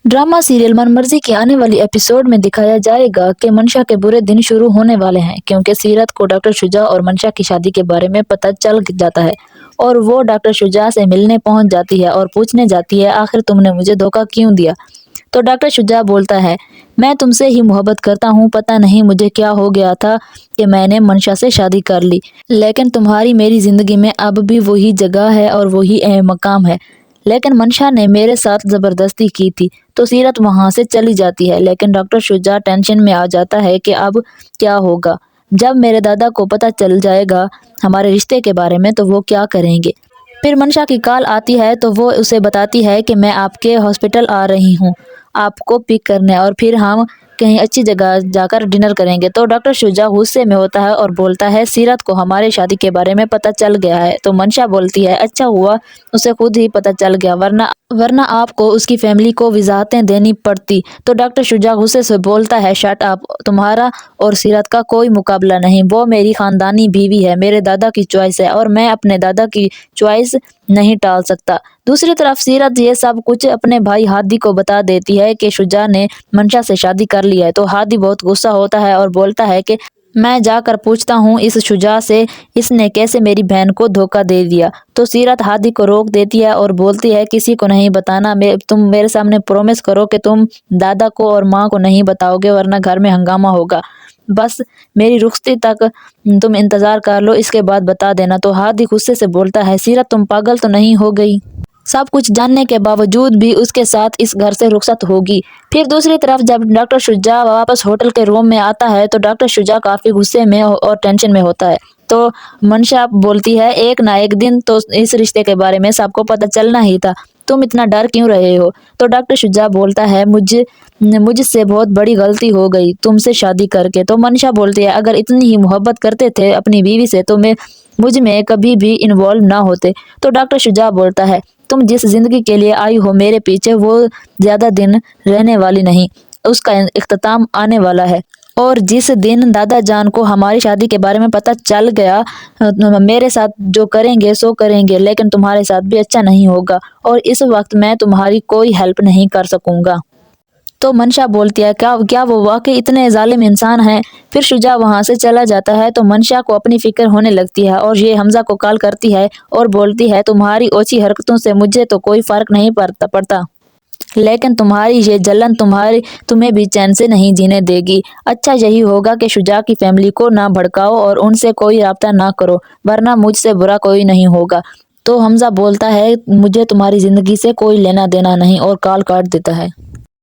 Drama serial मनमर्जी की आने वाली एपिसोड में दिखाया जाएगा कि मंशा के बुरे दिन शुरू होने वाले हैं, क्योंकि सीरत को डॉक्टर शुजा और मंशा की शादी के बारे में पता चल जाता है और वो डॉक्टर शुजा से मिलने पहुंच जाती है और पूछने जाती है, आखिर तुमने मुझे धोखा क्यों दिया। तो डॉक्टर शुजा बोलता है, मैं तुमसे ही मोहब्बत करता हूँ, पता नहीं मुझे क्या हो गया था कि मैंने मंशा से शादी कर ली, लेकिन तुम्हारी मेरी जिंदगी में अब भी वही जगह है और वही मकाम है। लेकिन मंशा ने मेरे साथ जबरदस्ती की थी। तो सीरत वहां से चली जाती है, लेकिन डॉक्टर शुजा टेंशन में आ जाता है कि अब क्या होगा। जब मेरे दादा को पता चल जाएगा हमारे रिश्ते के बारे में तो वो क्या करेंगे। फिर मंशा की कॉल आती है तो वो उसे बताती है कि मैं आपके हॉस्पिटल आ रही हूँ आपको पिक करने, और फिर हम कहीं अच्छी जगह जाकर डिनर करेंगे। तो डॉक्टर शुजा गुस्से में होता है और बोलता है, सीरत को हमारी शादी के बारे में पता चल गया है। तो मंशा बोलती है, अच्छा हुआ उसे खुद ही पता चल गया, वरना आपको उसकी फैमिली को वजाहतें देनी पड़ती। तो डॉक्टर शुजा गुस्से से बोलता है, शट अप, तुम्हारा और सीरत का कोई मुकाबला नहीं, वो मेरी खानदानी बीवी है, मेरे दादा की चॉइस है और मैं अपने दादा की चॉइस नहीं टाल सकता। दूसरी तरफ सीरत ये सब कुछ अपने भाई हादी को बता देती है कि शुजा ने मंशा से शादी कर लिया है। तो हादी बहुत गुस्सा होता है और बोलता है कि मैं जाकर पूछता हूँ इस शुजा से, इसने कैसे मेरी बहन को धोखा दे दिया। तो सीरत हादी को रोक देती है और बोलती है, किसी को नहीं बताना, तुम मेरे सामने प्रॉमिस करो कि तुम दादा को और माँ को नहीं बताओगे, वरना घर में हंगामा होगा। बस मेरी रुखसती तक तुम इंतजार कर लो, इसके बाद बता देना। तो हादी गुस्से से बोलता है, सीरत तुम पागल तो नहीं हो गई, सब कुछ जानने के बावजूद भी उसके साथ इस घर से रुखसत होगी। फिर दूसरी तरफ जब डॉक्टर शुजा वापस होटल के रूम में आता है तो डॉक्टर शुजा काफी गुस्से में और टेंशन में होता है। तो मंशा बोलती है, एक ना एक दिन तो इस रिश्ते के बारे में सबको पता चलना ही था, तुम इतना डर क्यों रहे हो। तो डॉक्टर शुजा बोलता है, मुझसे बहुत बड़ी गलती हो गई तुमसे शादी करके। तो मंशा बोलती है, अगर इतनी ही मोहब्बत करते थे अपनी बीवी से तो मुझ में कभी भी इन्वॉल्व ना होते। तो डॉक्टर शुजा बोलता है, तुम जिस जिंदगी के लिए आई हो मेरे पीछे, वो ज्यादा दिन रहने वाली नहीं, उसका इख्तिताम आने वाला है। और जिस दिन दादा जान को हमारी शादी के बारे में पता चल गया, मेरे साथ जो करेंगे सो करेंगे, लेकिन तुम्हारे साथ भी अच्छा नहीं होगा और इस वक्त मैं तुम्हारी कोई हेल्प नहीं कर सकूंगा। तो मंशा बोलती है, क्या वो वाकई इतने जालिम इंसान हैं। फिर शुजा वहां से चला जाता है तो मंशा को अपनी फिक्र होने लगती है और ये हमजा को कॉल करती है और बोलती है, तुम्हारी ओछी हरकतों से मुझे तो कोई फर्क नहीं पड़ता, लेकिन तुम्हारी ये जलन तुम्हें भी चैन से नहीं जीने देगी। अच्छा यही होगा कि शुजा की फैमिली को ना भड़काओ और उनसे कोई राब्ता ना करो, वरना मुझसे बुरा कोई नहीं होगा। तो हमजा बोलता है, मुझे तुम्हारी जिंदगी से कोई लेना देना नहीं, और कॉल काट देता है।